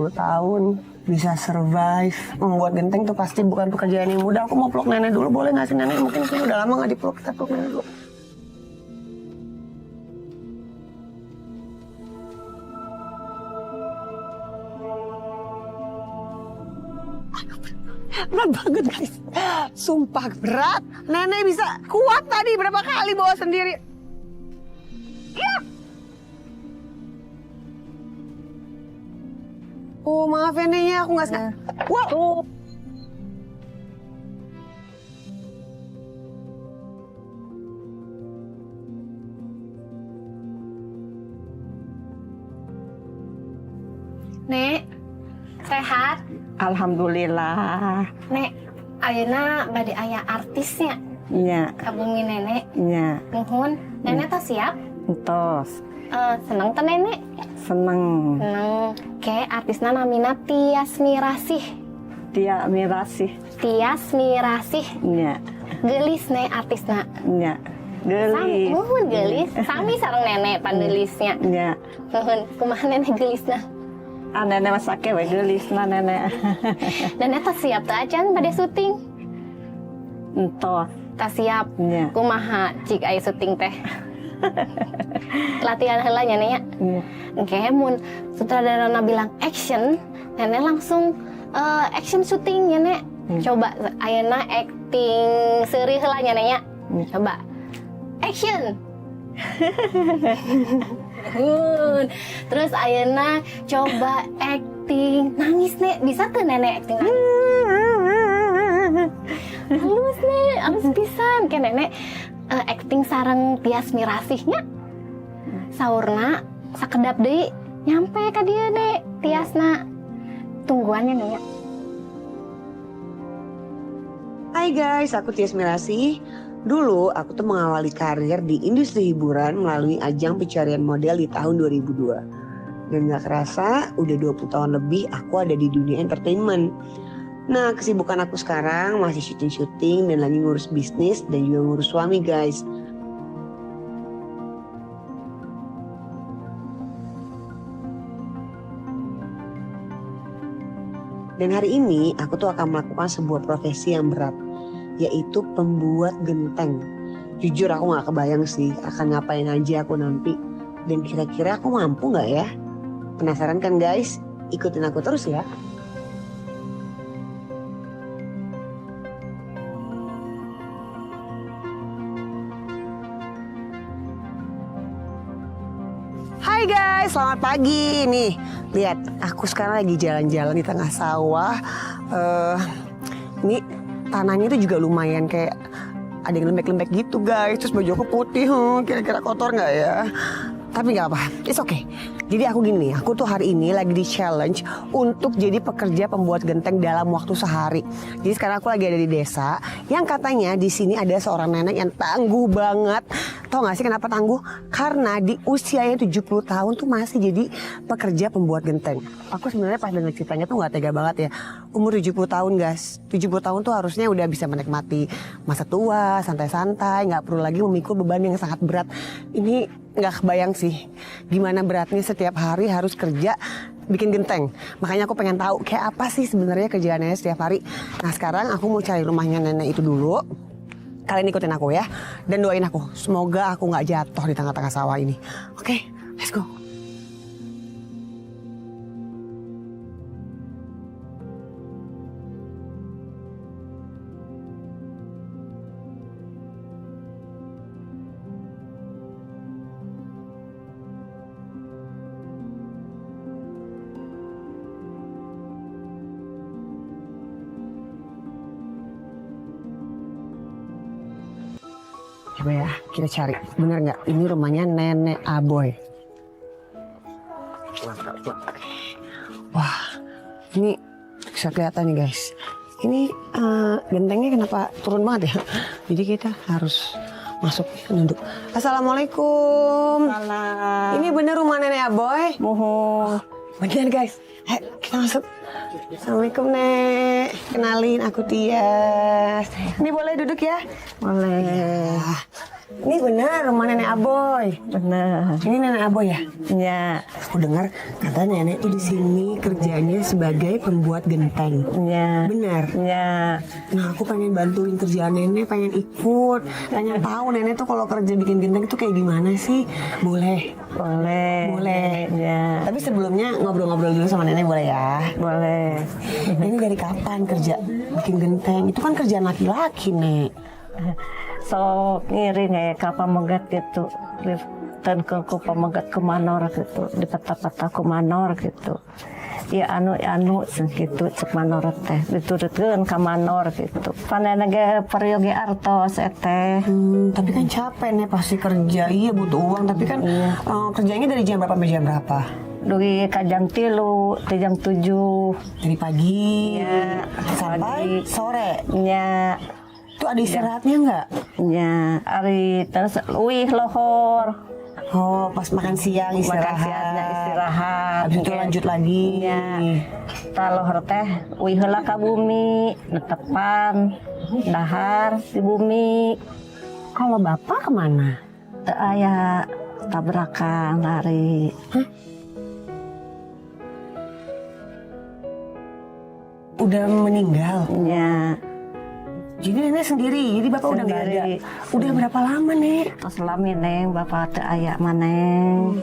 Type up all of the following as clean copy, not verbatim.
tahun bisa survive. Membuat genteng tuh pasti bukan pekerjaan yang mudah. Aku mau peluk nenek dulu, boleh nggak sih nenek? Mungkin udah lama nggak dipeluk, kita peluk nenek dulu. Berat banget guys, sumpah berat. Nenek bisa kuat tadi berapa kali bawa sendiri. Ya. Oh maaf ya Nek, aku nggak sengaja. Wow. Nek, sehat? Alhamdulillah. Nek, ayeuna bade aya artisnya. Iya. Kabumi nenek. Iya. Nuhun. Nenek teh siap? Entos. Seneng teh nenek? Seneng. Seneng. Ke artisna namina Tias Mirasih. Tia Mirasih. Tias Mirasih. Iya. Gelis nek artisna. Iya. Gelis. Nuhun gelis. Sami sareng nenek pandelisnya. Iya. Nuhun. Kumaha nenek gelisna? Nenek masake we gelis na nenek. Nenek teh siap teh acan pada syuting. Entos. Tak siap. Iya. Kumaha cik aya syuting teh. Latihan heula nya nek. Iya. Engke mun sutradarana bilang action, nenek langsung action syuting ya nek. Coba ayeuna acting seuri heula nya nek. Coba action. Terus ayeuna coba acting nangis nek, bisa tuh nenek acting nangis. Halus nek, halus pisan ke nenek acting sareng Tias Mirasihnya. Saurna sakedap deui nyampe ka dieu nek Tiasna. Tungguannya nek. Hai guys, aku Tias Mirasih. Dulu aku tuh mengawali karir di industri hiburan melalui ajang pencarian model di tahun 2002. Dan gak kerasa udah 20 tahun lebih aku ada di dunia entertainment. Nah kesibukan aku sekarang masih syuting-syuting dan lagi ngurus bisnis dan juga ngurus suami guys. Dan hari ini aku tuh akan melakukan sebuah profesi yang berat, yaitu pembuat genteng. Jujur aku gak kebayang sih akan ngapain aja aku nanti. Dan kira-kira aku mampu gak ya? Penasaran kan guys? Ikutin aku terus ya. Hai guys, selamat pagi. Nih, lihat aku sekarang lagi jalan-jalan di tengah sawah. Ini tanahnya itu juga lumayan kayak ada yang lembek-lembek gitu guys. Terus baju aku putih, kira-kira kotor nggak ya? Tapi nggak apa, it's okay. Jadi aku gini, aku tuh hari ini lagi di challenge untuk jadi pekerja pembuat genteng dalam waktu sehari. Jadi sekarang aku lagi ada di desa yang katanya di sini ada seorang nenek yang tangguh banget. Tahu nggak sih kenapa tangguh? Karena di usianya 70 tahun tuh masih jadi pekerja pembuat genteng. Aku sebenarnya pas denger ceritanya tuh nggak tega banget ya. Umur 70 tahun guys, 70 tahun tuh harusnya udah bisa menikmati masa tua, santai-santai, nggak perlu lagi memikul beban yang sangat berat. Ini nggak kebayang sih gimana beratnya setiap hari harus kerja bikin genteng. Makanya aku pengen tahu kayak apa sih sebenarnya kerjaannya setiap hari. Nah sekarang aku mau cari rumahnya nenek itu dulu. Kalian ikutin aku ya dan doain aku. Semoga aku nggak jatuh di tengah-tengah sawah ini. Oke, let's go. Coba ya, kita cari. Bener nggak? Ini rumahnya Nenek Aboy. Wah, ini bisa kelihatan nih guys. Ini gentengnya kenapa turun banget ya? Jadi kita harus masuk nunduk. Assalamualaikum. Salam. Ini bener rumah Nenek Aboy? Mohon. Bener guys. Kita masuk. Assalamualaikum Nek. Kenalin aku Tias. Ini boleh duduk ya? Boleh. Ini benar rumah nenek Aboy. Bener. Ini nenek Aboy ya? Ya. Aku dengar kata nenek tuh di sini kerjanya sebagai pembuat genteng. Ya. Benar. Ya. Nah, aku pengen bantuin kerjaan nenek, pengen ikut, pengen tahu nenek tuh kalau kerja bikin genteng itu kayak gimana sih? Boleh. Boleh. Boleh. Ya. Tapi sebelumnya ngobrol-ngobrol dulu sama nenek boleh ya? Boleh. Ini dari kapan kerja bikin genteng? Itu kan kerjaan laki-laki, Nek. So ngiring ka pamegat gitu. Dan ke pamegat ke manor gitu. Di peta-peta ke manor gitu. Ya anu gitu cek manor teh diturutkeun ka manor gitu. Panena ge peryogi artos teh. Tapi kan capek nih pasti kerja. Iya butuh uang, tapi kan kerjanya dari jam berapa sampai jam berapa? Dugi ka jam 3, jam 7. Dari pagi Ya, sampai pagi. sore. Nya, Itu ada istirahatnya nggak? nya ari terus uih lohor. Oh, pas makan siang istirahat. Makan siangnya istirahat. Habis itu lanjut lagi. Nya, talohor teh uih heula ka bumi, netepan, dahar di bumi. Kalau bapak kemana? Teu aya tabrakan lari. Udah meninggal. Nya, Jadi nenek sendiri. Jadi bapak udah nggak ada. Sendiri. Udah berapa lama nek? tos lami neng bapak teu aya maneng.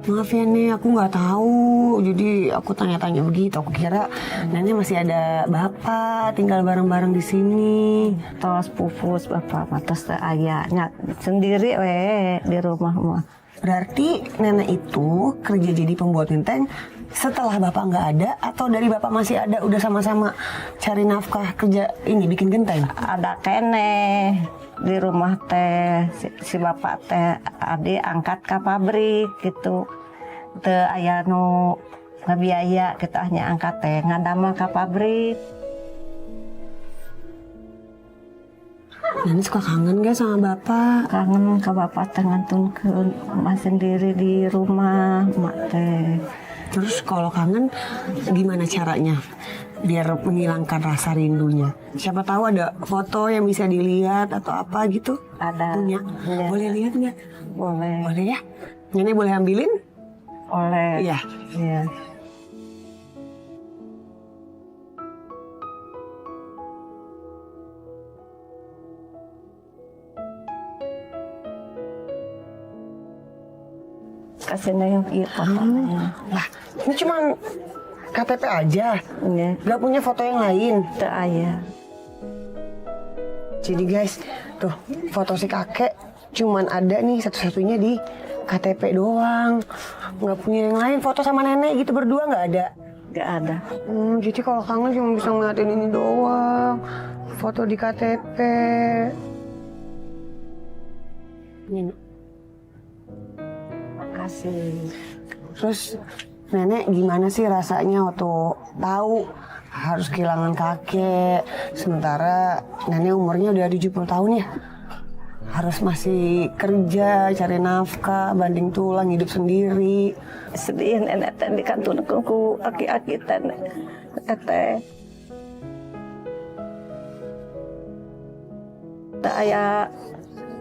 Maaf ya nek, aku nggak tahu. Jadi aku tanya-tanya begitu. Aku kira nenek masih ada bapak tinggal bareng-bareng di sini. Tos pupus bapak mah tos teu aya nya sendiri we di rumah mah. Berarti nenek itu kerja jadi pembuat genteng setelah bapak nggak ada atau dari bapak masih ada udah sama-sama cari nafkah kerja ini bikin genteng? Ada kene di rumah teh si bapak teh adi angkat ke pabrik gitu. Teu aya nu ngabiaya kita hanya angkat teh ngadamel ke pabrik. Nenek suka kangen gak sama bapak? Kangen ke bapak teh ngantunkeun emak sendiri di rumah emak teh. Terus kalau kangen gimana caranya biar menghilangkan rasa rindunya? Siapa tahu ada foto yang bisa dilihat atau apa gitu? Ada. Punya? Iya. Boleh lihat nggak? Boleh. Boleh ya? Nenek boleh ambilin? Oleh. Iya. Iya. Kasih neng ieu fotonya. Lah, ini cuman KTP aja. Iya. Gak punya foto yang lain. Teu aya. Jadi guys, tuh foto si kakek cuman ada nih satu-satunya di KTP doang. Nggak punya yang lain. Foto sama nenek gitu berdua nggak ada. Gak ada. Jadi kalau kangen cuma bisa ngeliatin ini doang. Foto di KTP. Ini. Makasih. Terus nenek gimana sih rasanya waktu tahu harus kehilangan kakek, sementara nenek umurnya udah 70 tahun ya? Harus masih kerja, cari nafkah, banting tulang, hidup sendiri. Sedih nenek teh dikantunkeun ku aki-aki teh. Teh. Teu aya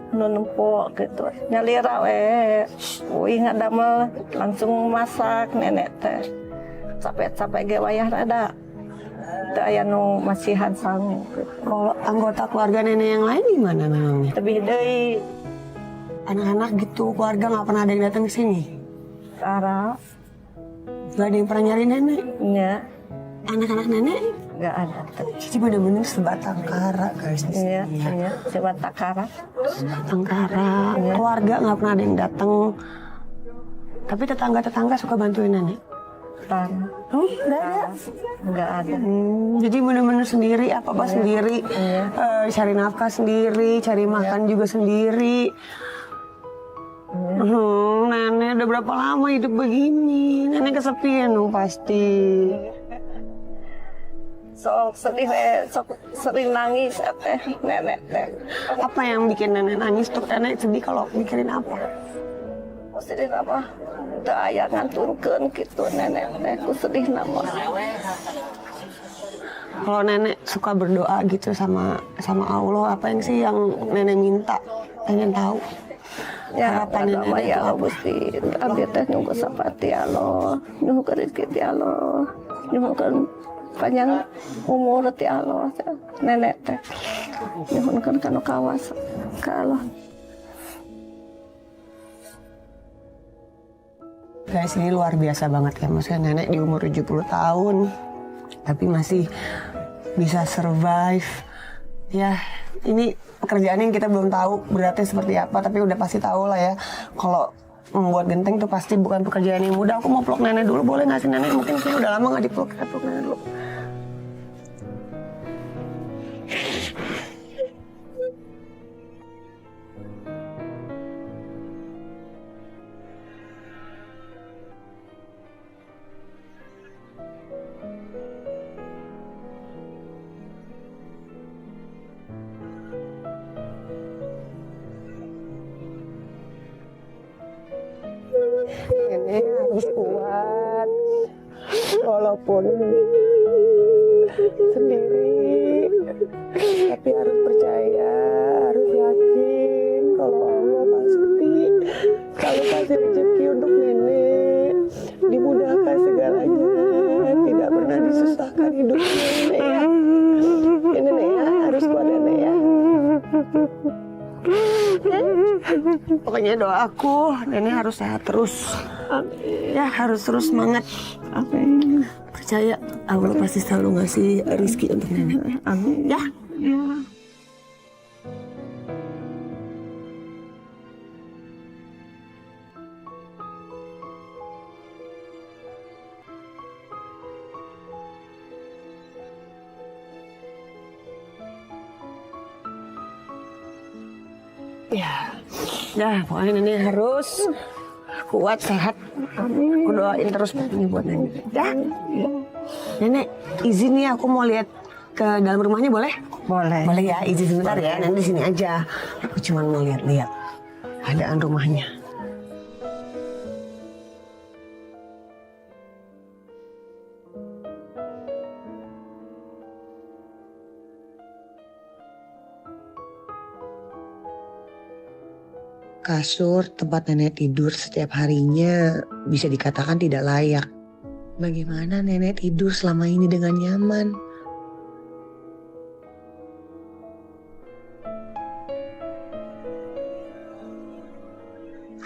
nu nempok gitu. Nyalira we. Uih ngadamel langsung masak nenek teh. Capek-capek ge wayah rada. Teu aya nu masihan sangu. Kalau anggota keluarga nenek yang lain gimana memangnya? Lebih deui Anak-anak gitu, keluarga nggak pernah ada yang datang ke sini? cara Gak ada yang pernah nyari nenek? nya Anak-anak nenek? gak ada. Jadi bener-bener sebatang kara guys di Iya, sini. iya, coba takara. Sebatang kara, keluarga nggak pernah ada yang datang. Tapi tetangga-tetangga suka bantuin nenek. Tan, Nggak ada. nggak ada. Jadi bener-bener sendiri, apa-apa sendiri. Iya. Cari nafkah sendiri, cari makan juga sendiri. Nenek udah berapa lama hidup begini? Nenek kesepian dong pasti. Sok sedih, sok sering nangis, teh nenek teh. Apa yang bikin nenek nangis tuh? Nenek sedih kalau mikirin apa? Sedih apa? Teu aya ngantunkeun gitu nenek teh, ku sedih nama. kalau nenek suka berdoa gitu sama Allah, apa yang sih yang nenek minta? Pengen tahu. Ya Harapan agama nenek ya itu Allah apa? Gusti, abdi teh nyuguh sapati Allah, nyuguh rezeki ti Allah, nyuguhkeun panjang umur ti Allah, nenek teh nyuguhkeun kana kawas ka Allah. Guys, ini luar biasa banget ya, maksudnya nenek di umur 70 tahun tapi masih bisa survive. Ya, ini pekerjaan yang kita belum tahu beratnya seperti apa, tapi udah pasti tahu lah ya kalau membuat genteng tuh pasti bukan pekerjaan yang mudah. Aku mau peluk nenek dulu, boleh nggak sih nenek? Mungkin sih udah lama nggak dipeluk, kita peluk nenek dulu. Nenek harus kuat, walaupun sendiri, tapi harus percaya, harus yakin kalau Allah pasti selalu kasih rezeki untuk nenek, dimudahkan segalanya, tidak pernah disusahkan hidupnya nenek ya. Ya nenek ya, harus kuat nenek ya. Pokoknya doaku nenek harus sehat terus. Amin. Ya harus terus semangat. Amin. Percaya Allah pasti selalu ngasih rezeki untuk nenek. Amin. Ya. Ya, pokoknya nenek harus kuat, sehat. Aku doain terus pokoknya buat nenek. Ya. Nenek, izin nih aku mau lihat ke dalam rumahnya, boleh? Boleh. Boleh ya, izin sebentar ya. Nanti di sini aja. Aku cuma mau lihat-lihat keadaan rumahnya. Kasur tempat nenek tidur setiap harinya bisa dikatakan tidak layak. Bagaimana nenek tidur selama ini dengan nyaman?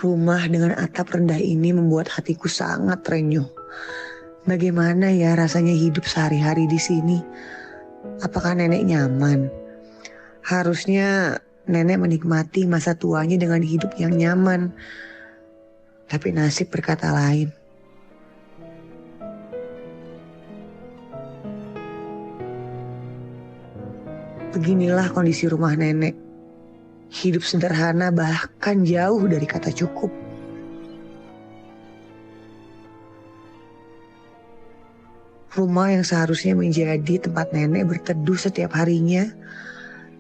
Rumah dengan atap rendah ini membuat hatiku sangat renyuh. Bagaimana ya rasanya hidup sehari-hari di sini? Apakah nenek nyaman? Harusnya nenek menikmati masa tuanya dengan hidup yang nyaman. Tapi nasib berkata lain. Beginilah kondisi rumah nenek. Hidup sederhana bahkan jauh dari kata cukup. Rumah yang seharusnya menjadi tempat nenek berteduh setiap harinya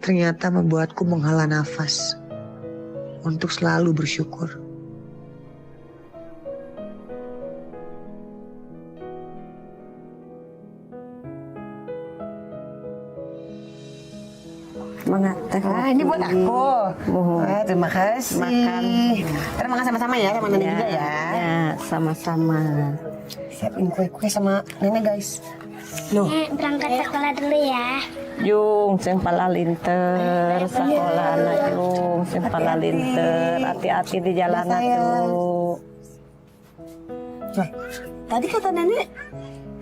ternyata membuatku menghela nafas untuk selalu bersyukur. Semangat teh. Ini buat aku. Terima kasih. Makan. Kita makan sama-sama ya, sama nenek juga ya. Ya, sama-sama. Siapin kue-kue sama nenek guys. Loh, Berangkat sekolah dulu ya. Yung sing palalinter sekolah anak yung sing palalinter, hati-hati di jalanan tuh. nah, tadi kata nenek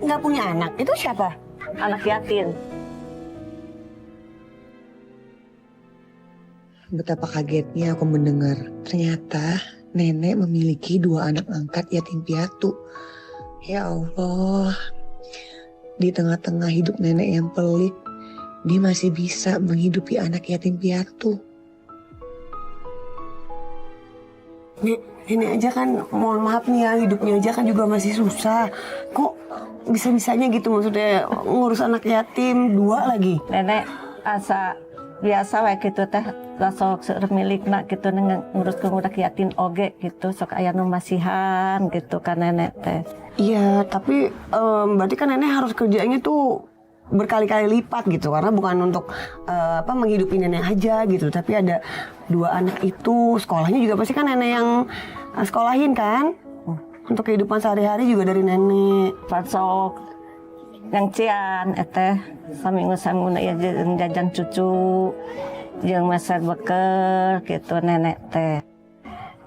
nggak punya anak. Itu siapa? Anak yatim. Betapa kagetnya aku mendengar ternyata nenek memiliki 2 anak angkat yatim piatu. Ya Allah, di tengah-tengah hidup nenek yang pelik, dia masih bisa menghidupi anak yatim piatu. Nenek aja kan, mohon maaf nih ya, hidupnya aja kan juga masih susah. Kok bisa-bisanya gitu maksudnya ngurus anak yatim 2 lagi? Nenek asa biasa wae gitu teh, sok seueur milikna gitu ngurus budak yatim oge gitu, sok aya nu masihan gitu kan nenek teh. Iya, tapi berarti kan nenek harus kerjanya tuh berkali-kali lipat gitu, karena bukan untuk menghidupi nenek aja gitu, tapi ada 2 anak itu sekolahnya juga pasti kan nenek yang sekolahin kan, untuk kehidupan sehari-hari juga dari nenek. Pasok yang cian eteh saminggu ya jajan cucu jeung masak beker gitu nenek teh.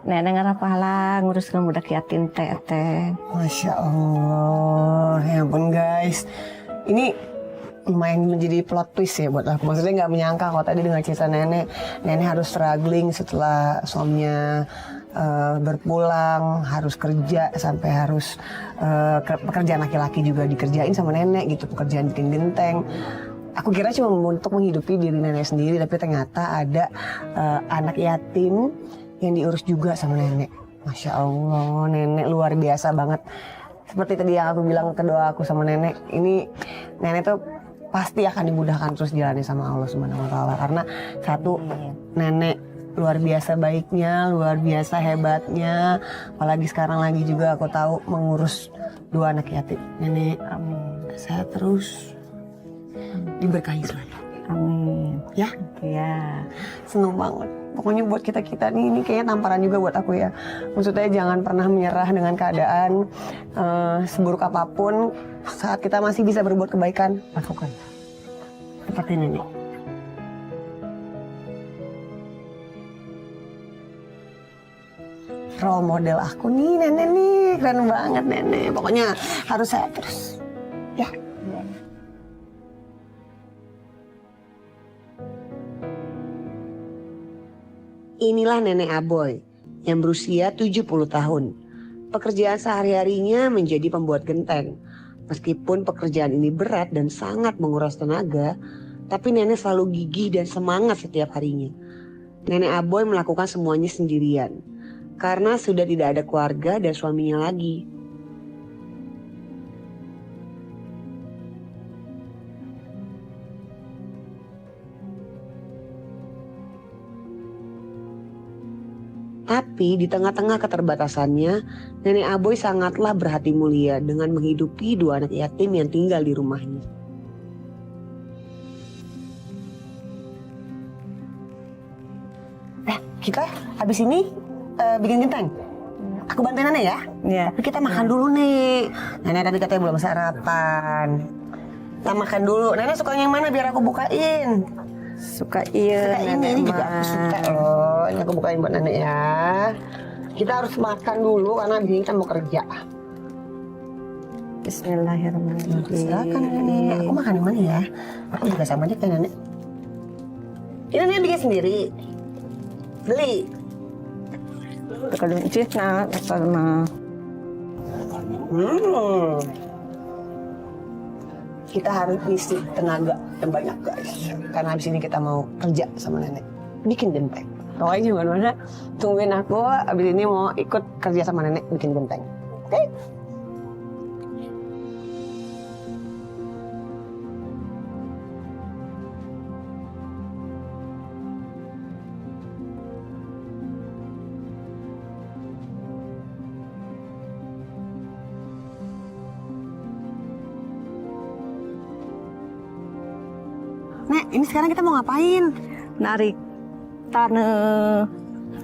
Nenek ngarap pahala nguruskeun budak yatim teh teh. Masya Allah, ya ampun guys, ini lumayan menjadi plot twist ya buat aku. Maksudnya nggak menyangka kalau tadi dengar cerita nenek harus struggling setelah suaminya berpulang, harus kerja sampai harus pekerjaan laki-laki juga dikerjain sama nenek gitu, pekerjaan bikin genteng. Aku kira cuma untuk menghidupi diri nenek sendiri, tapi ternyata ada anak yatim yang diurus juga sama nenek. Masya Allah, nenek luar biasa banget. Seperti tadi yang aku bilang ke doa aku sama nenek, ini nenek tuh pasti akan dimudahkan terus jalannya sama Allah Subhanahu wa taala, karena satu, nenek luar biasa baiknya, luar biasa hebatnya, apalagi sekarang lagi juga aku tahu mengurus 2 anak yatim. Nenek, amin, sehat terus, diberkahi selalu. Amin. Ya, Ya. seneng banget. Pokoknya buat kita nih, ini kayaknya tamparan juga buat aku ya. Maksudnya jangan pernah menyerah dengan keadaan, seburuk apapun. Saat kita masih bisa berbuat kebaikan, lakukan. Seperti nenek. Role model aku nih, nenek nih. Keren banget nenek. Pokoknya harus sehat terus. Ya. Inilah nenek Aboy yang berusia 70 tahun. Pekerjaan sehari-harinya menjadi pembuat genteng. Meskipun pekerjaan ini berat dan sangat menguras tenaga, tapi nenek selalu gigih dan semangat setiap harinya. Nenek Aboy melakukan semuanya sendirian, karena sudah tidak ada keluarga dan suaminya lagi. Tapi di tengah-tengah keterbatasannya, Nenek Aboy sangatlah berhati mulia dengan menghidupi 2 anak yatim yang tinggal di rumahnya. Kita habis ini bikin genteng. Aku bantuin Nenek ya. Ya. Tapi kita makan dulu nih. Nenek tadi katanya belum sarapan. Kita makan dulu. Nenek sukanya yang mana biar aku bukain? Suka iya Ini juga aku suka loh. Ini aku bukain buat nenek ya. Kita harus makan dulu karena abis ini kita mau kerja. Bismillahirrahmanirrahim. Silakan nenek. Aku makan yang mana ya? Aku juga sama aja kayak nenek. Ini nenek bikin sendiri. Beli. Kalau cik nah karena Kita harus isi tenaga yang banyak guys. Karena habis ini kita mau kerja sama nenek. Bikin genteng. Pokoknya gimana tungguin aku. Habis ini mau ikut kerja sama nenek bikin genteng. Oke? Nek, ini sekarang kita mau ngapain? narik tanah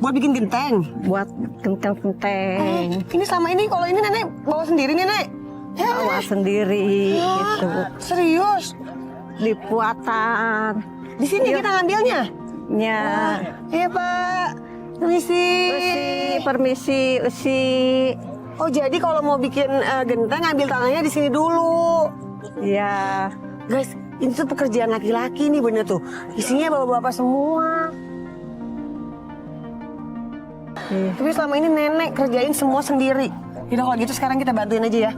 Buat bikin genteng. buat genteng-genteng. Ini selama ini kalau ini nenek bawa sendiri nenek. Bawa sendiri gitu. Serius? Di puatan. Di sini kita ngambilnya? Ya. Iya Pak. Permisi. Permisi, usi. Oh jadi kalau mau bikin genteng ngambil tanahnya di sini dulu. Ya. Guys, ini tuh pekerjaan laki-laki nih bener tuh. Isinya bapak-bapak semua. Tapi selama ini nenek kerjain semua sendiri. Yaudah kalau gitu sekarang kita bantuin aja ya.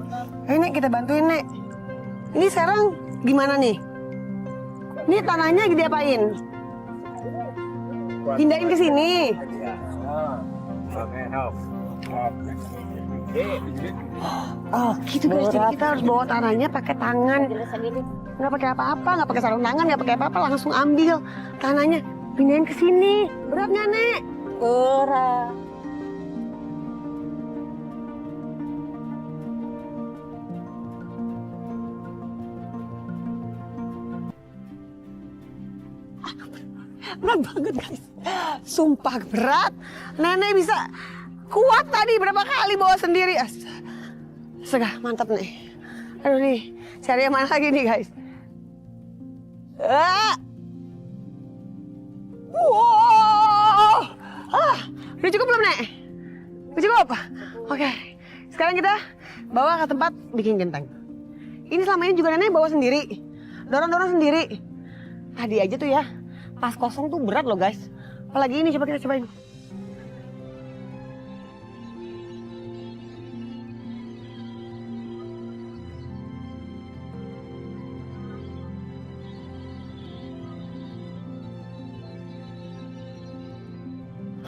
Ayo Nek, kita bantuin Nek. Ini sekarang gimana nih? Ini tanahnya diapain? Pindahin ke sini. Oh gitu guys, jadi kita harus bawa tanahnya pakai tangan. Nggak pakai apa-apa, nggak pakai sarung tangan, nggak pakai apa-apa, langsung ambil tanahnya. Pindahin ke sini. Berat nggak Nek? Berat. Berat banget guys. Sumpah berat. Nenek bisa kuat tadi berapa kali bawa sendiri. Astaga, mantap nih. Aduh nih, cari yang mana lagi nih guys. Wow. Udah cukup belum Nek? Udah cukup? Oke, sekarang kita bawa ke tempat bikin genteng. Ini selama ini juga Nenek bawa sendiri. Dorong-dorong sendiri. Tadi aja tuh ya, pas kosong tuh berat loh guys. Apalagi ini, coba kita cobain.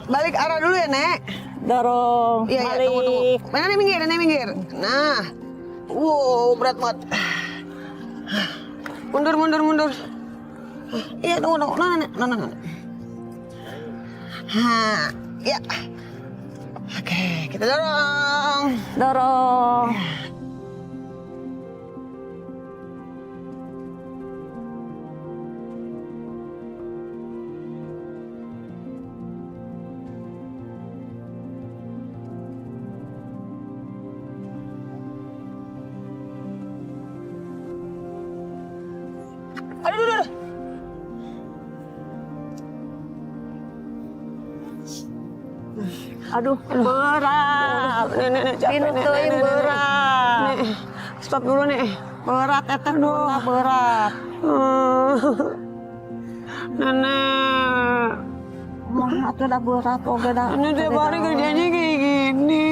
Balik arah dulu ya, Nek. Dorong, Iya, balik. tunggu. Mana Nek minggir, Nek minggir. Nah. Wow, berat banget. Mundur. Iya, tunggu. Nah. Ya. Oke, kita dorong. Dorong. Aduh. Aduh, berat. Nek, capek, Nek. Pinutuin berat. Nek, stop dulu, Nek. Berat, eter dulu berat. Nenek. Mah, itu udah berat, oke dah. Nenek tiap hari kerjanya kayak gini.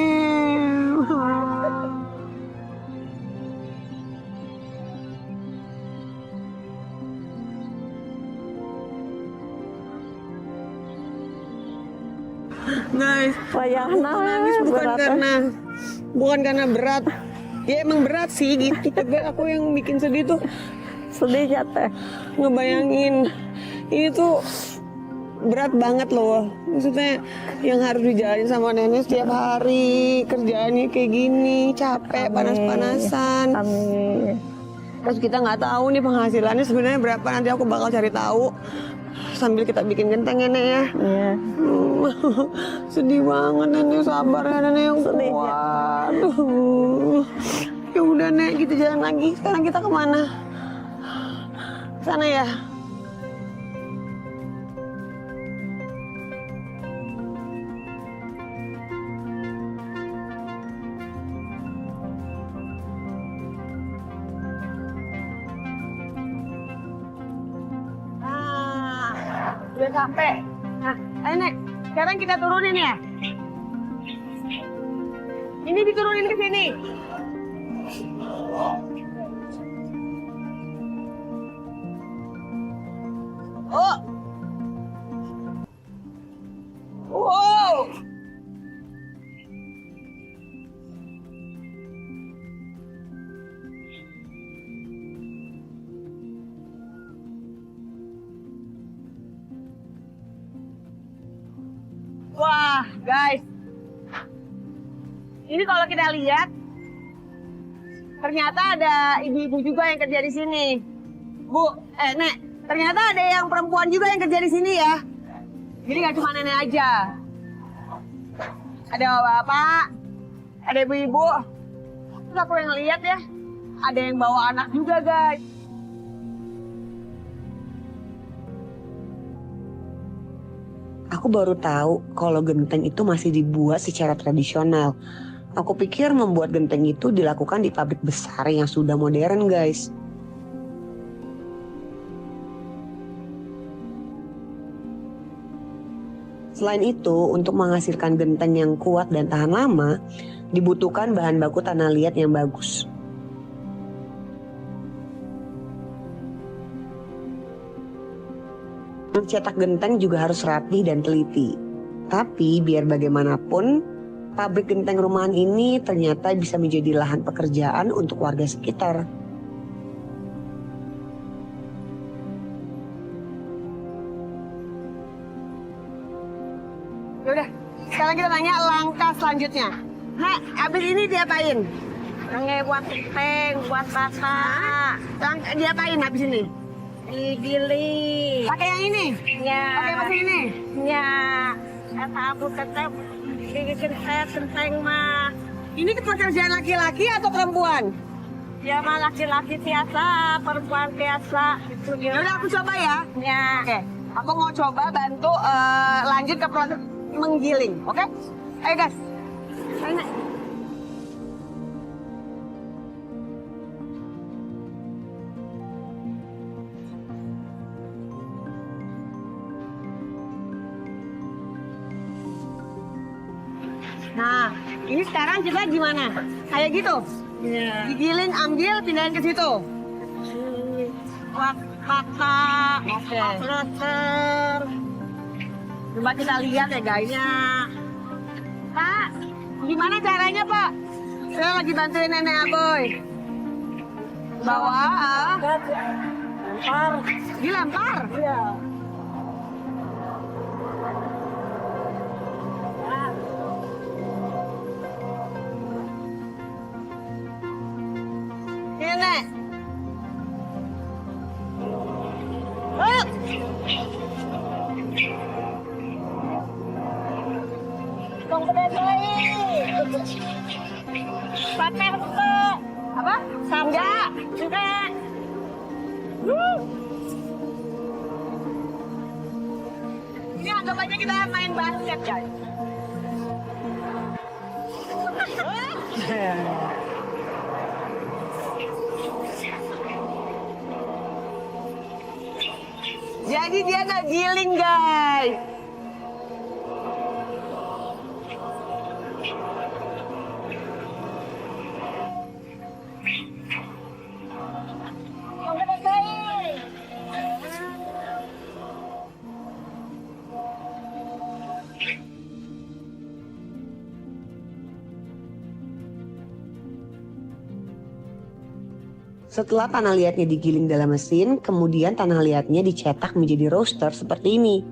Guys, Wayahna, aku nangis berat, bukan karena berat. Ya emang berat sih gitu, tapi aku yang bikin sedih tuh sedih ya teh. ngebayangin ini tuh berat banget loh. Maksudnya yang harus dijalanin sama nenek setiap hari, kerjaannya kayak gini, capek, panas-panasan. Amin. Terus kita nggak tahu nih penghasilannya sebenarnya berapa, nanti aku bakal cari tahu sambil kita bikin genteng ya, Nek ya. Iya. Sedih banget Nenek, sabar ya Nenek yang Sedih, ya. kuat. Ya udah Nek, kita jalan lagi. Sekarang kita kemana? Sana ya. Udah sampai. Nah, ayo Nek, sekarang kita turunin ya. Ini diturunin ke sini. Oh. Wow. Wah, guys. Ini kalau kita lihat, ternyata ada ibu-ibu juga yang kerja di sini. Nek, ternyata ada yang perempuan juga yang kerja di sini ya. Jadi nggak cuma nenek aja. Ada bapak, ada ibu-ibu. Terus aku yang lihat ya, ada yang bawa anak juga, guys. Aku baru tahu kalau genteng itu masih dibuat secara tradisional. Aku pikir membuat genteng itu dilakukan di pabrik besar yang sudah modern, guys. Selain itu, untuk menghasilkan genteng yang kuat dan tahan lama, dibutuhkan bahan baku tanah liat yang bagus. Mencetak genteng juga harus rapi dan teliti. Tapi biar bagaimanapun, pabrik genteng rumahan ini ternyata bisa menjadi lahan pekerjaan untuk warga sekitar. Yaudah, sekarang kita tanya langkah selanjutnya. Abis ini diapain? Buat genteng, buat bata. Diapain abis ini? Digiling. Pakai yang ini? Ya. Pakai mesin ini? Ya. Kata abu tetap bikin saya genteng mah. Ini pekerjaan laki-laki atau perempuan? Ya mah laki-laki biasa, perempuan biasa. Gitu ya. Yaudah aku coba ya. Ya. Oke, aku mau coba bantu lanjut ke proses menggiling, oke? Ayo guys. Ayo, Nek. Nah, ini sekarang kita gimana? Kayak gitu? Ya. Digiling, ambil, pindahin ke situ. Kata. Oke. Roster. Coba kita lihat ya guysnya. Pak, gimana caranya Pak? Saya lagi bantuin nenek Aboy. Bawa, Lempar. dilempar. Iya. Ini Nek. Ayo. Tunggu baik. Pakai untuk Apa? enggak. Enggak. Ini anggap aja kita main basket guys. Jadi dia nggak giling guys. Tunggu baik. Setelah tanah liatnya digiling dalam mesin, kemudian tanah liatnya dicetak menjadi roaster seperti ini.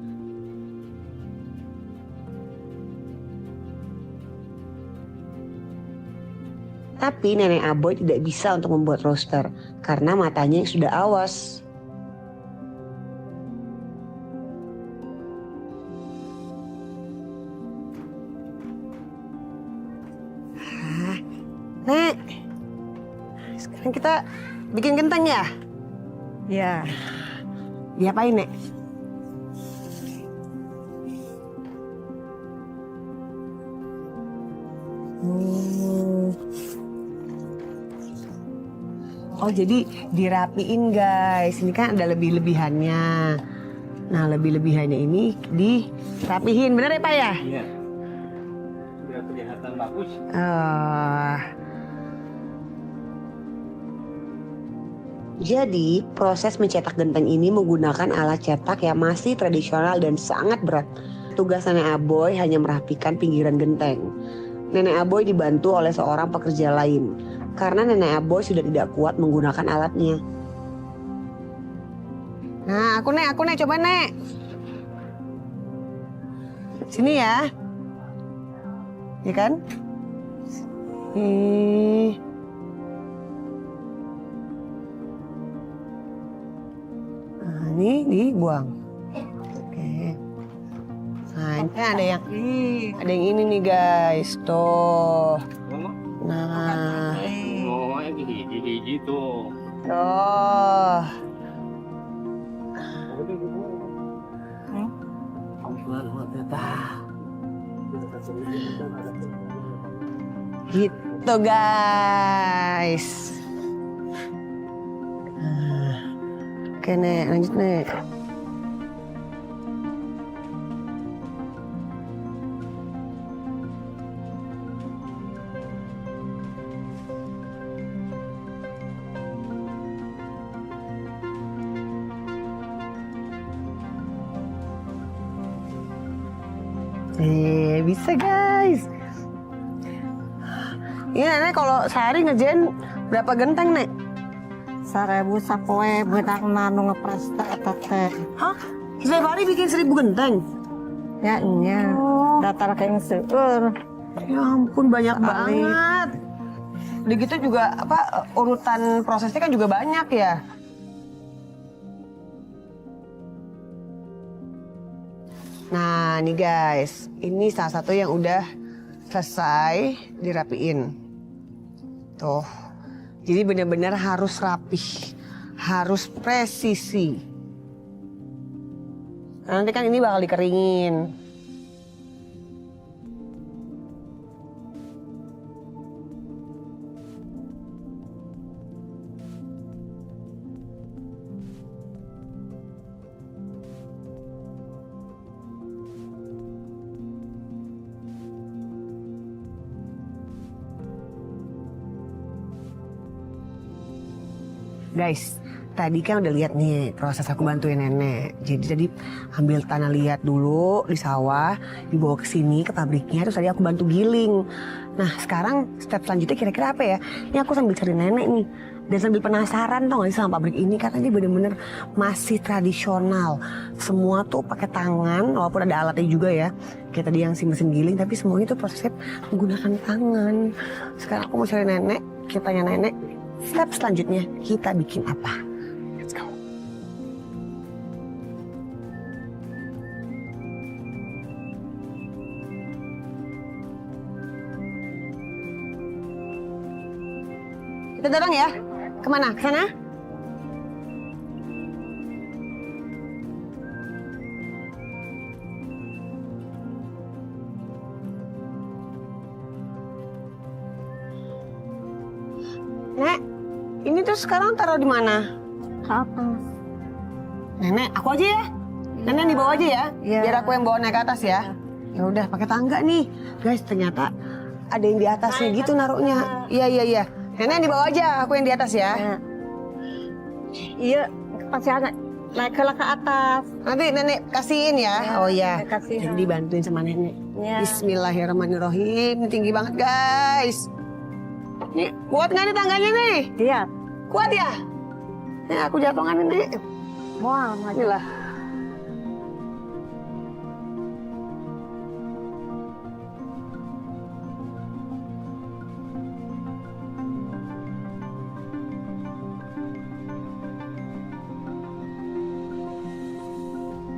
Tapi nenek Aboy tidak bisa untuk membuat roaster karena matanya yang sudah awas. Nek, sekarang kita bikin genteng ya? Ya. Diapain, Nek? Oh, jadi dirapiin guys. Ini kan ada lebih-lebihannya. Nah, lebih-lebihannya ini dirapihin. Bener ya, Pak ya? Iya. Biar kelihatan bagus. Jadi, proses mencetak genteng ini menggunakan alat cetak yang masih tradisional dan sangat berat. Tugas Nenek Aboy hanya merapikan pinggiran genteng. Nenek Aboy dibantu oleh seorang pekerja lain, karena Nenek Aboy sudah tidak kuat menggunakan alatnya. Nah, aku Nek, coba Nek. Sini ya. Ya kan? Nah, ini dibuang. Oke. Nah, ini kan ada yang ini nih guys. Tuh. Nah. Oh, yang gigi tuh. Tuh. Gitu guys. Oke Nek, lanjut Nek. Bisa guys. Ini Nenek kalau sehari ngerjain berapa genteng Nek? 1000 sapoe benang nanu ngepres teh. Hah? Setiap hari bikin 1000 genteng? Ya nya. Datar kayak seueur. Ya ampun banyak Sekali. banget. Udah gitu juga urutan prosesnya kan juga banyak ya. Nah nih guys, ini salah satu yang udah selesai dirapiin. Tuh, jadi benar-benar harus rapih, harus presisi. Nah, nanti kan ini bakal dikeringin. Guys, tadi kan udah lihat nih proses aku bantuin nenek. Jadi tadi ambil tanah liat dulu di sawah, dibawa ke sini ke pabriknya, terus tadi aku bantu giling. Nah sekarang step selanjutnya kira-kira apa ya? Ini aku sambil cari nenek nih. Dan sambil penasaran tau gak sih sama pabrik ini, karena dia bener-bener masih tradisional. Semua tuh pakai tangan, walaupun ada alatnya juga ya. Kayak tadi yang si mesin giling, tapi semuanya tuh prosesnya menggunakan tangan. Sekarang aku mau cari nenek, kita tanya nenek. Step selanjutnya kita bikin apa? Let's go. Kita dorong ya? Kemana? Ke sana? Nek, ini tuh sekarang taruh di mana? Apa? Nenek, aku aja ya. Nenek dibawa aja ya. Iya. Biar aku yang bawa naik ke atas ya. Ya udah, pakai tangga nih. Guys, ternyata ada yang di atasnya gitu naruhnya. Iya. Nenek dibawa aja, aku yang di atas ya. Iya, pasti anak naik ke atas. Nanti nenek kasihin ya. Oh iya. Kasihin. Jadi dibantuin sama nenek. Iya. Bismillahirrahmanirrahim. Ini tinggi banget guys. Nih, kuat nggak nih tangganya nih? Iya. Kuat ya? Nih aku jatuh nggak nih? Wah, Inilah.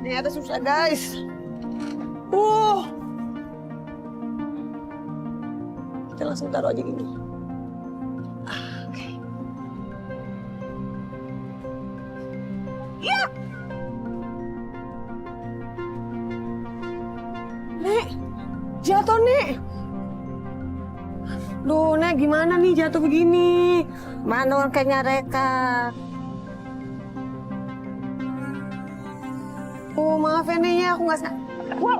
Ternyata susah guys. Kita langsung taruh aja gini. Oke. Ya. Nek, jatuh Nek. Duh Nek, gimana nih jatuh begini? mana kayaknya reka. Oh maaf ya Nek ya, aku nggak sengaja. Wah.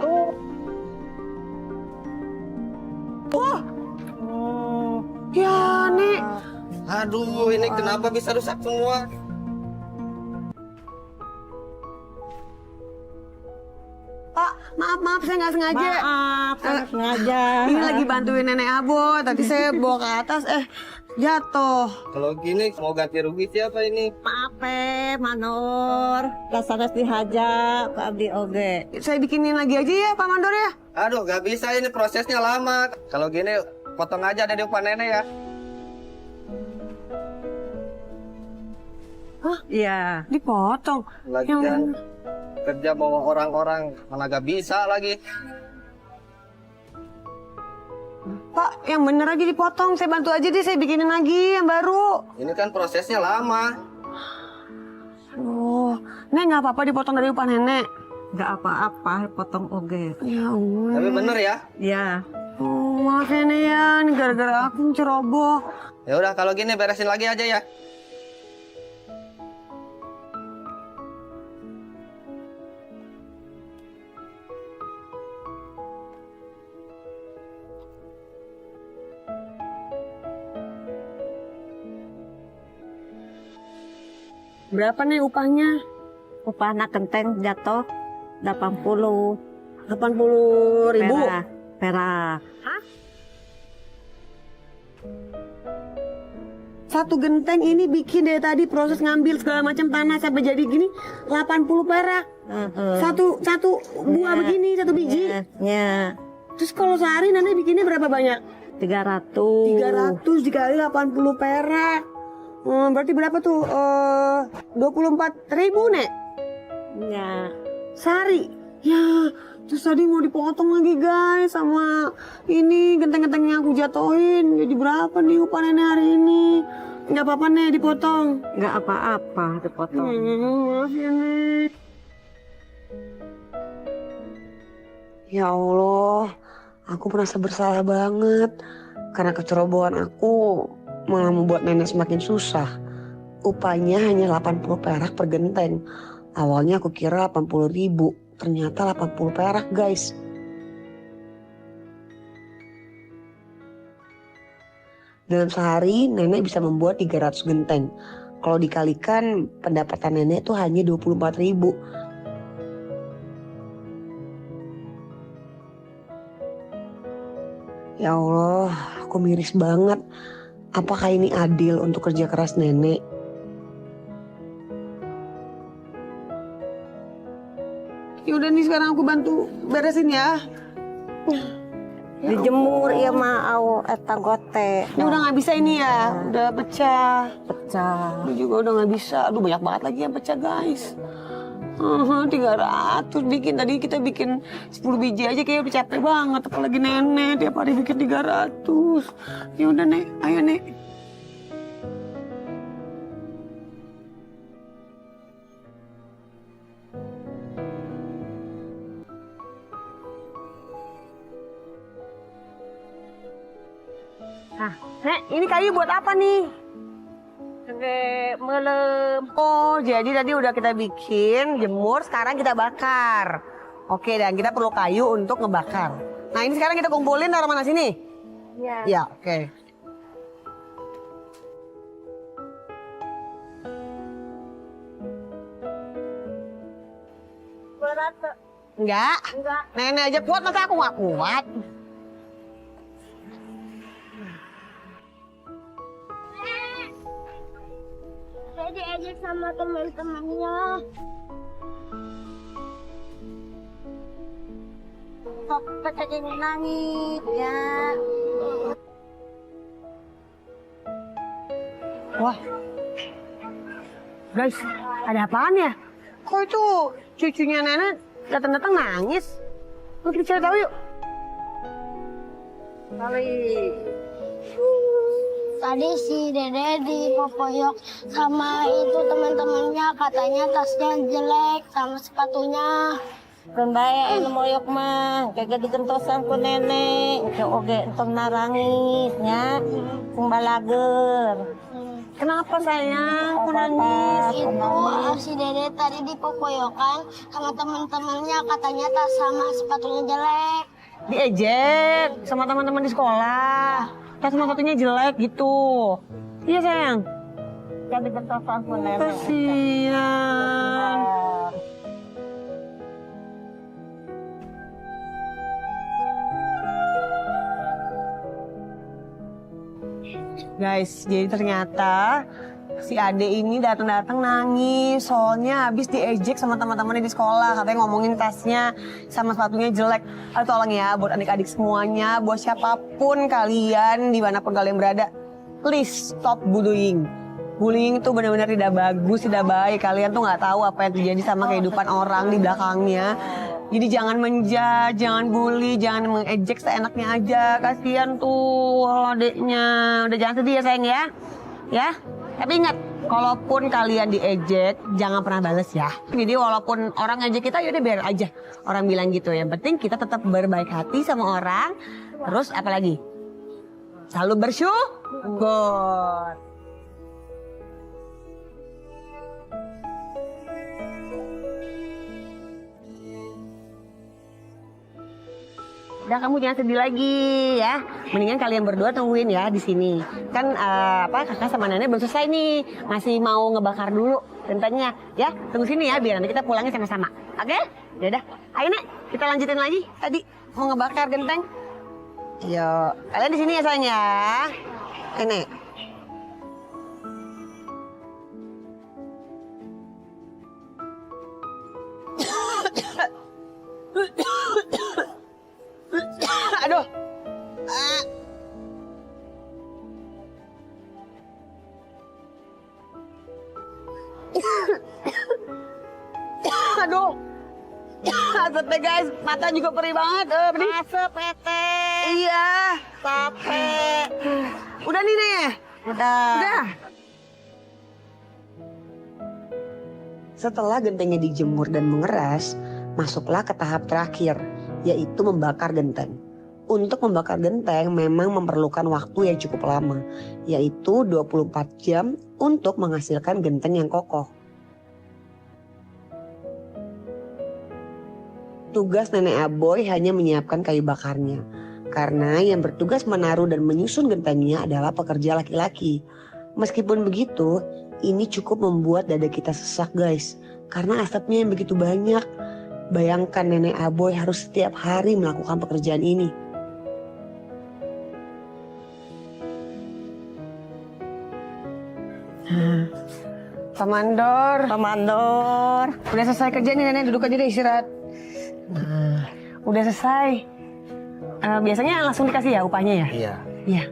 Wah. Ya Nek. Aduh, ini kenapa bisa rusak semua? Pak, maaf saya nggak sengaja. Maaf, nggak sengaja. Ini lagi bantuin nenek Abo, tadi saya bawa ke atas, jatuh. Kalau gini mau ganti rugi siapa ini? Maaf Manor, dasarnya dihaja ke abdi oge. Saya bikinin lagi aja ya Pak Mandor ya. Aduh, gak bisa ini prosesnya lama. Kalau gini potong aja dari upah nenek ya. Hah? Iya. Dipotong. Lagian kerja bawa orang-orang malah gak bisa lagi. Pak, yang bener aja dipotong. Saya bantu aja deh, saya bikinin lagi yang baru. Ini kan prosesnya lama. Oh, Nek nggak apa-apa dipotong dari upah nenek. Nggak apa-apa, potong oge. Ya Allah. Tapi bener ya. Ya. Oh, maaf ya Nek ya, ini gara-gara aku ceroboh. Ya udah kalau gini beresin lagi aja ya. Berapa nih upahnya? Upah anak kenteng jatuh 80. 80.000. Perak. Satu genteng ini bikin dari tadi proses ngambil segala macam tanah sampai jadi gini 80 perak. Satu buah begini, satu biji. Ya. Terus kalau sehari nanti bikinnya berapa banyak? 300. 300 dikali 80 perak. Berarti berapa tuh? 24.000 Nek? Ya. Sehari? Ya, terus tadi mau dipotong lagi guys sama ini genteng-genteng yang aku jatohin. Jadi berapa nih upah nenek hari ini? Nggak apa-apa nih dipotong. Nggak apa-apa dipotong. Maaf ya nek. Ya Allah, aku merasa bersalah banget karena kecerobohan aku malah membuat nenek semakin susah. Upahnya hanya 80 perak per genteng. Awalnya aku kira 80.000, ternyata 80 perak guys. Dalam sehari nenek bisa membuat 300 genteng. Kalau dikalikan pendapatan nenek itu hanya 24.000. Ya Allah, aku miris banget. Apakah ini adil untuk kerja keras nenek? Yaudah nih sekarang aku bantu beresin ya. Dijemur ya mau eta gote. Ini udah nggak bisa ini ya, udah pecah. Pecah. Ini juga udah nggak bisa. Aduh banyak banget lagi yang pecah guys. 300 bikin, tadi kita bikin 10 biji aja kayak udah capek banget. Apalagi nenek tiap hari bikin 300. Ya udah nek, ayo nek. Nah, nek ini kayu buat apa nih? Gede melem. Oh, jadi tadi udah kita bikin, jemur, sekarang kita bakar. Oke, dan kita perlu kayu untuk ngebakar. Nah, ini sekarang kita kumpulin taruh mana sini? Iya. Ya, oke. Berat. Enggak. Enggak. Nenek aja kuat, masa aku nggak kuat? Saya diajak sama teman-temannya. Sampai kayak nangis ya. Wah. Guys, ada apaan ya? Kok itu cucunya nenek datang-datang nangis? Yuk kita cari tahu yuk. Kali. Tadi si Dede dipopoyok sama itu teman-temannya, katanya tasnya jelek sama sepatunya. Kan bae anu moyok mah kagak digentosan ku nenek. Oge entong narangis nya. Sing balager. Kenapa sayang? Aku nangis. Itu si Dede tadi dipopoyokan sama teman-temannya, katanya tas sama sepatunya jelek. Diejek sama teman-teman di sekolah. Tas sama satunya jelek gitu. Iya sayang. Kan digentosan ku nenek. Kasihan. Guys, jadi ternyata si Ade ini datang-datang nangis soalnya habis diejek sama teman-temannya di sekolah, katanya ngomongin tasnya sama sepatunya jelek. Aduh tolong ya buat adik-adik semuanya, buat siapapun kalian dimanapun kalian berada, please stop bullying. Bullying itu benar-benar tidak bagus, tidak baik. Kalian tuh nggak tahu apa yang terjadi sama kehidupan orang di belakangnya. Jadi jangan menjudge, jangan bully, jangan mengejek seenaknya aja. Kasihan tuh adeknya. Udah jangan sedih ya sayang ya. Ya. Tapi ingat, kalaupun kalian diejek, jangan pernah bales ya. Jadi walaupun orang ngejek kita, yaudah biar aja orang bilang gitu. Yang penting kita tetap berbaik hati sama orang. Terus apa lagi? Selalu bersyukur. Udah kamu jangan sedih lagi ya. Mendingan kalian berdua tungguin ya di sini. Kan kakak sama nenek belum selesai nih. Masih mau ngebakar dulu gentengnya ya. Tunggu sini ya biar nanti kita pulangnya sama-sama. Oke? Yaudah. Ayo Nek, kita lanjutin lagi. Tadi mau ngebakar genteng. Yuk, kalian di sini ya sayang ya. Ini. Aduh. Aduh. Asapnya guys, mata juga perih banget. Asap Tete. Iya. Capek. Udah nih Nek. Udah. Setelah gentengnya dijemur dan mengeras, masuklah ke tahap terakhir, yaitu membakar genteng. Untuk membakar genteng memang memerlukan waktu yang cukup lama, yaitu 24 jam untuk menghasilkan genteng yang kokoh. Tugas Nenek Aboy hanya menyiapkan kayu bakarnya, karena yang bertugas menaruh dan menyusun gentengnya adalah pekerja laki-laki. Meskipun begitu, ini cukup membuat dada kita sesak guys, karena asapnya yang begitu banyak. Bayangkan Nenek Aboy harus setiap hari melakukan pekerjaan ini. Pak Mandor. Udah selesai kerja nih Nenek, duduk aja deh istirahat. Nah, udah selesai. Biasanya langsung dikasih ya upahnya ya? Iya. Iya.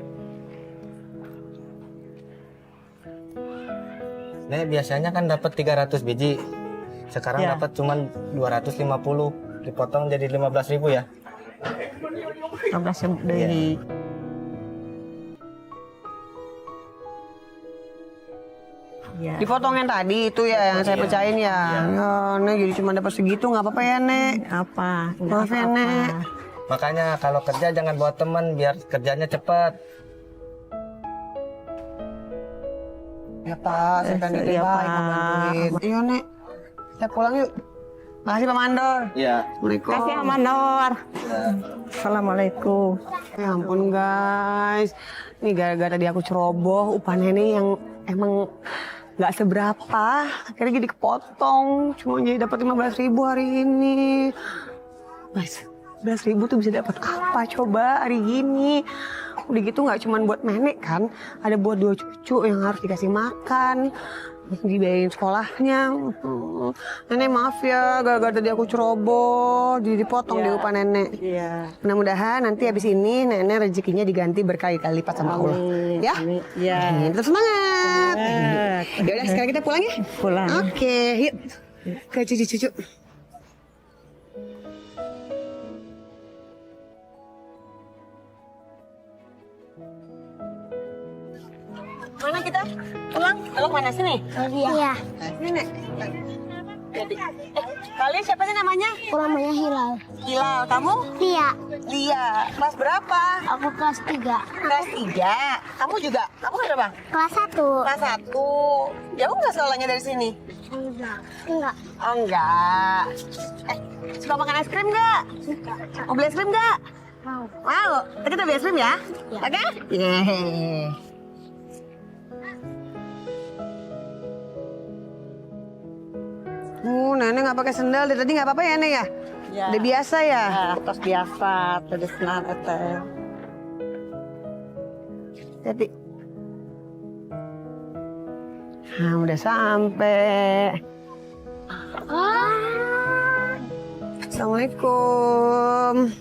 Nek biasanya kan dapat 300 biji. Sekarang Ya. dapat cuman 250. Dipotong jadi 15.000 ya. 15 dari ya. Dipotong yang tadi itu ya yang saya pecahin ya. Ya, Nek jadi cuma dapat segitu nggak apa-apa ya Nek. Apa? Maaf ya Nek. Makanya kalau kerja jangan bawa teman biar kerjanya cepat. Ya Pak, saya kan Iya, baik Pak. mau bantuin. Iya Nek, kita pulang yuk. Makasih Pak Mandor. Iya. Assalamualaikum. Kasih Mandor. Assalamualaikum. Ya ampun guys, ini gara-gara tadi aku ceroboh upah Nenek yang emang nggak seberapa, akhirnya jadi kepotong, cuma jadi dapat 15.000 hari ini. Guys, 15.000 tuh bisa dapat apa coba hari ini? Udah gitu nggak cuma buat Nenek kan, ada buat 2 cucu yang harus dikasih makan, dibayarin sekolahnya. Nenek maaf ya, gara-gara tadi aku ceroboh, jadi dipotong deh upah Nenek. Iya. Mudah-mudahan nanti habis ini Nenek rezekinya diganti berkali-kali lipat sama Allah. Ya? Iya. Terus semangat. Ya udah sekarang kita pulang ya. Pulang. Oke, yuk ke cucu-cucu. Mana kita? Pulang? Kalau mana sini? Iya. Sini Nek. Jadi, kalian siapa sih namanya? Namanya Hilal. Hilal, kamu? Lia. Lia. Kelas berapa? Aku kelas 3. Kelas 3. Kamu juga? Kamu kelas berapa? Kelas 1. Kelas 1. Jauh nggak sekolahnya dari sini? Enggak. Oh enggak. Suka makan es krim nggak? Mau beli es krim nggak? Mau. Mau. Kita beli es krim ya? Ya. Oke? Yeay. Nenek nggak pakai sendal dari tadi nggak apa-apa ya Nek ya? Ya. Udah biasa ya? Tos biasa, tradisional Tete. Jadi. Nah, udah sampai. Assalamualaikum.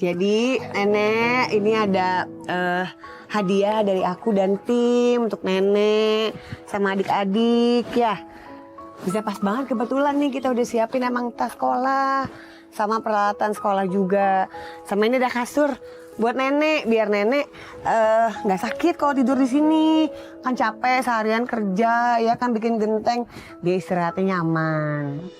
Jadi Nenek ini ada hadiah dari aku dan tim untuk Nenek sama adik-adik ya. Bisa pas banget kebetulan nih kita udah siapin emang tas sekolah sama peralatan sekolah juga. Sama ini ada kasur buat Nenek biar Nenek nggak sakit kalau tidur di sini. Kan capek seharian kerja ya kan bikin genteng, biar istirahatnya nyaman.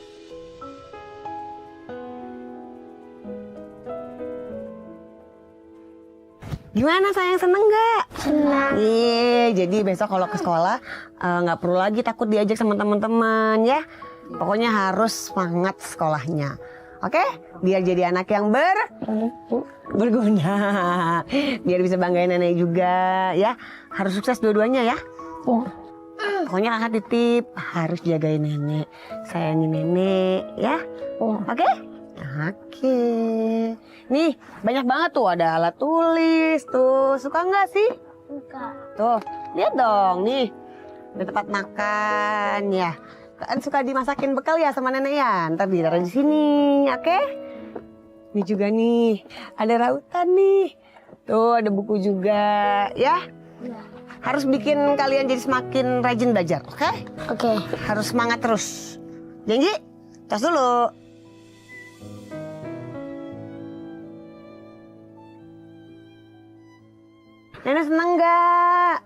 Gimana sayang, seneng nggak? Senang. Iya, jadi besok kalau ke sekolah nggak perlu lagi takut diajak sama teman-teman ya. Pokoknya harus semangat sekolahnya. Oke? Biar jadi anak yang berguna. Biar bisa banggain Nenek juga ya. Harus sukses dua-duanya ya. Pokoknya kakak titip harus jagain Nenek, sayangin Nenek ya. Oke? Oke. Nih, banyak banget tuh ada alat tulis tuh. Suka nggak sih? Enggak. Tuh, lihat dong nih. Ada tempat makan ya. Kan suka dimasakin bekal ya sama Nenek ya. Ntar ditaruh di sini, oke? Ini juga nih, ada rautan nih. Tuh ada buku juga ya. Harus bikin kalian jadi semakin rajin belajar, oke? Oke. Harus semangat terus. Janji? Tos dulu. Nenek seneng gak?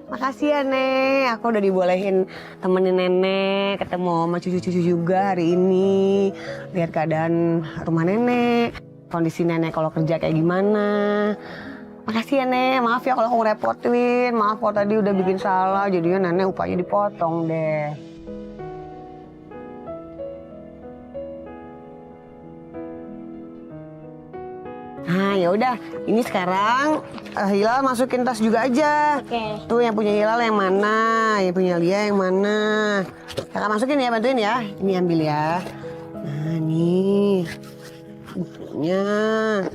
Makasih ya Nek, aku udah dibolehin temenin Nenek ketemu sama cucu-cucu juga hari ini. Lihat keadaan rumah Nenek, kondisi Nenek kalau kerja kayak gimana. Makasih ya Nek, maaf ya kalau aku ngerepotin. Maaf kalau tadi udah bikin salah, jadinya Nenek upahnya dipotong deh. Nah ya udah, ini sekarang Hilal masukin tas juga aja. Oke. Tuh yang punya Hilal yang mana, yang punya Lia yang mana. Kakak masukin ya, bantuin ya. Ini ambil ya. Nah nih, bukunya,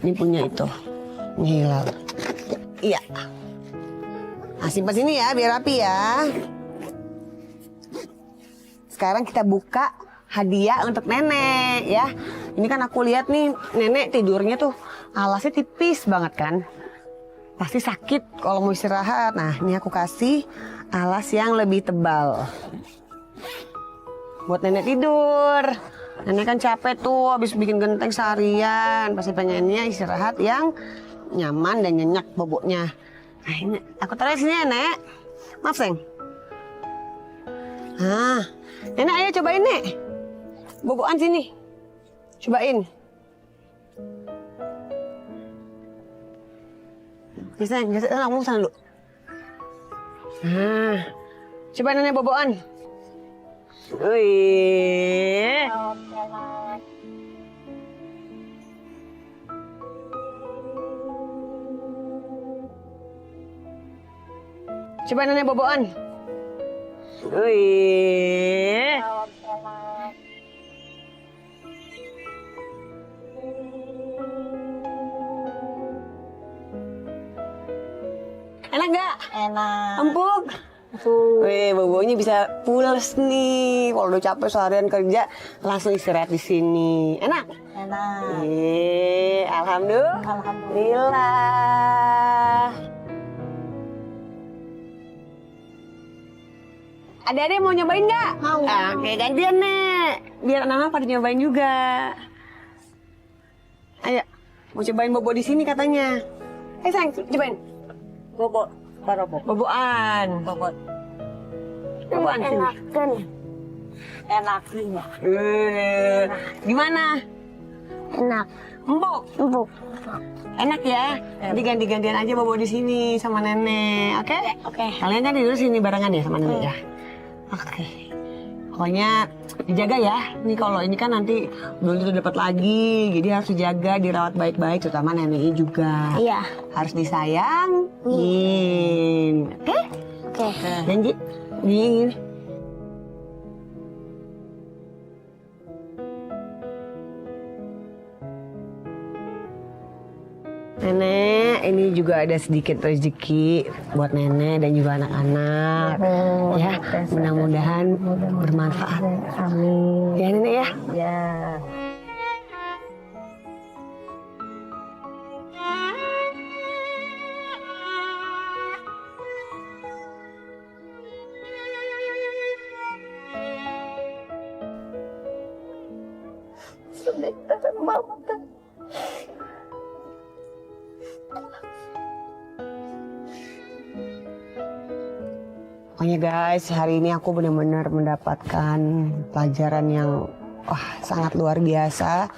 ini punya itu, ini Hilal. Iya. Nah simpan sini ya, biar rapi ya. Sekarang kita buka hadiah untuk Nenek ya. Ini kan aku lihat nih, Nenek tidurnya tuh alasnya tipis banget kan. Pasti sakit kalau mau istirahat. Nah ini aku kasih alas yang lebih tebal buat Nenek tidur. Nenek kan capek tuh habis bikin genteng seharian. Pasti pengennya istirahat yang nyaman dan nyenyak boboknya. Nah ini aku taruh sini ya Nek. Maaf Seng. Nah Nenek ayo cobain Nek. Bobokan sini. Cobain. Bisa, langsung sana dulu. Nah, coba Nenek bobokan. Wih. Coba Nenek bobokan. Wih. Enak gak? Enak. Empuk? Wih, bobonya bisa pules nih. Kalau udah capek seharian kerja, langsung istirahat di sini. Enak? Enak. Alhamdulillah. Adik-adik mau nyobain nggak? Mau. Oke, gantian Nek. Biar anak-anak pada nyobain juga. Ayo, mau cobain bobo di sini katanya. Ayo sayang, cobain. Bobo, barobo. Boboan. Bobo. Boboan sini. Kan. Enaknya. Gimana? Enak. Empuk. Empuk. Enak ya? Jadi ganti-gantian aja bobo di sini sama Nenek, oke? Oke. Kalian kan tidur sini barengan ya sama Nenek ya? Oke. Pokoknya dijaga ya. Nih kalau ini kan nanti belum tentu dapat lagi, jadi harus dijaga, dirawat baik-baik, terutama Neneknya juga. Iya. Harus disayangin, oke? Oke. Janji? Gini. Nenek, ini juga ada sedikit rezeki buat Nenek dan juga anak-anak. Ya, mudah-mudahan bermanfaat. Amin. Ya Nenek ya. Ya. Pokoknya guys, hari ini aku benar-benar mendapatkan pelajaran yang sangat luar biasa,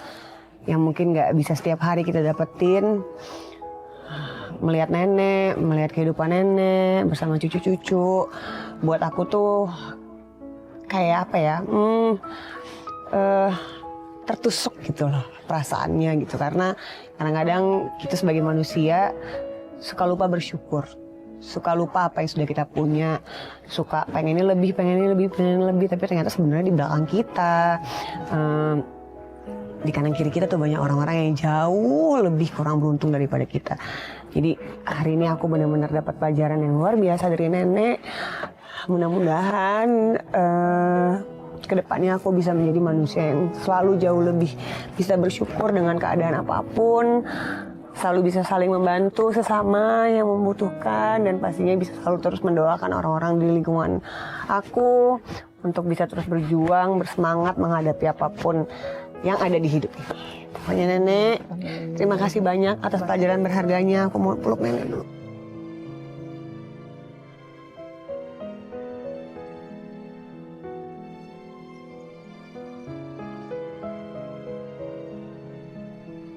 yang mungkin nggak bisa setiap hari kita dapetin. Melihat Nenek, melihat kehidupan Nenek bersama cucu-cucu, buat aku tuh kayak apa ya? Tertusuk gitu loh perasaannya gitu, karena kadang-kadang kita sebagai manusia suka lupa bersyukur. Suka lupa apa yang sudah kita punya, suka pengennya lebih, tapi ternyata sebenarnya di belakang kita, di kanan kiri kita tuh banyak orang-orang yang jauh lebih kurang beruntung daripada kita. Jadi hari ini aku benar-benar dapat pelajaran yang luar biasa dari Nenek. Mudah-mudahan kedepannya aku bisa menjadi manusia yang selalu jauh lebih bisa bersyukur dengan keadaan apapun. selalu bisa saling membantu sesama yang membutuhkan, dan pastinya bisa selalu terus mendoakan orang-orang di lingkungan aku untuk bisa terus berjuang, bersemangat menghadapi apapun yang ada di hidup ini. Pokoknya nenek, terima kasih banyak atas pelajaran berharganya. Aku mau peluk nenek dulu.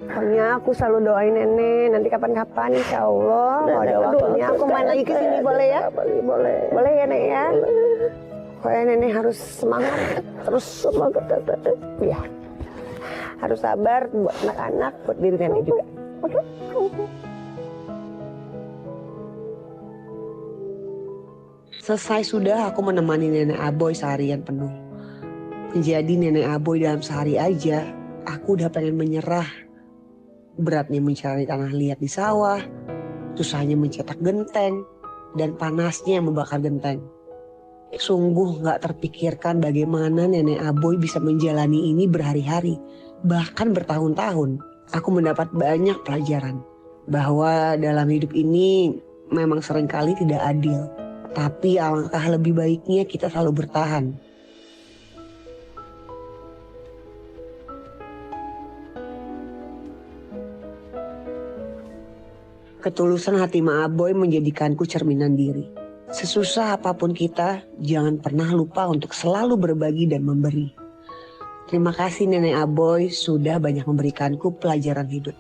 Pokoknya aku selalu doain nenek, nanti kapan-kapan insya Allah kalau ada waktunya aku main lagi ke sini, boleh ya? Boleh ya nek ya? Pokoknya nenek harus semangat, terus semangat. Ya, harus sabar buat anak-anak, buat diri nenek juga. Oke? Selesai sudah aku menemani nenek Aboy seharian penuh. Menjadi nenek Aboy dalam sehari aja, aku udah pengen menyerah. Beratnya mencari tanah liat di sawah, susahnya mencetak genteng, dan panasnya yang membakar genteng. Sungguh gak terpikirkan bagaimana nenek Aboy bisa menjalani ini berhari-hari, bahkan bertahun-tahun. Aku mendapat banyak pelajaran bahwa dalam hidup ini memang seringkali tidak adil. Tapi alangkah lebih baiknya kita selalu bertahan. Ketulusan hati Ma Aboy menjadikanku cerminan diri. Sesusah apapun kita, jangan pernah lupa untuk selalu berbagi dan memberi. Terima kasih Nenek Aboy sudah banyak memberikanku pelajaran hidup.